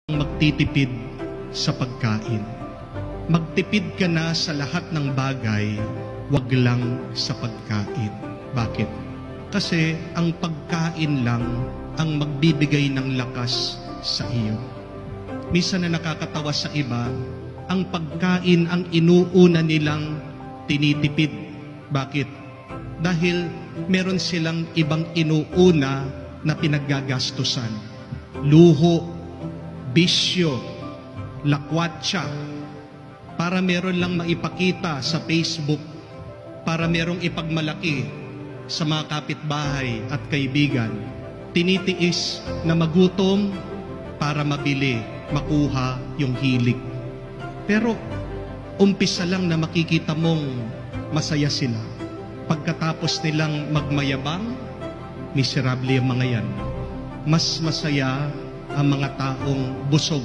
Magtitipid sa pagkain. Magtipid ka na sa lahat ng bagay, wag lang sa pagkain. Bakit? Kasi ang pagkain lang ang magbibigay ng lakas sa iyo. Minsan na nakakatawa sa iba, ang pagkain ang inuuna nilang tinitipid. Bakit? Dahil meron silang ibang inuuna na pinaggagastusan. Luho, bisyo, lakwatsa, para meron lang maipakita sa Facebook, para merong ipagmalaki sa mga kapitbahay at kaibigan. Tinitiis na magutom para mabili, makuha yung hilig. Pero umpisa lang na makikita mong masaya sila. Pagkatapos nilang magmayabang, miserable ang mga yan. Mas masaya ang mga taong busog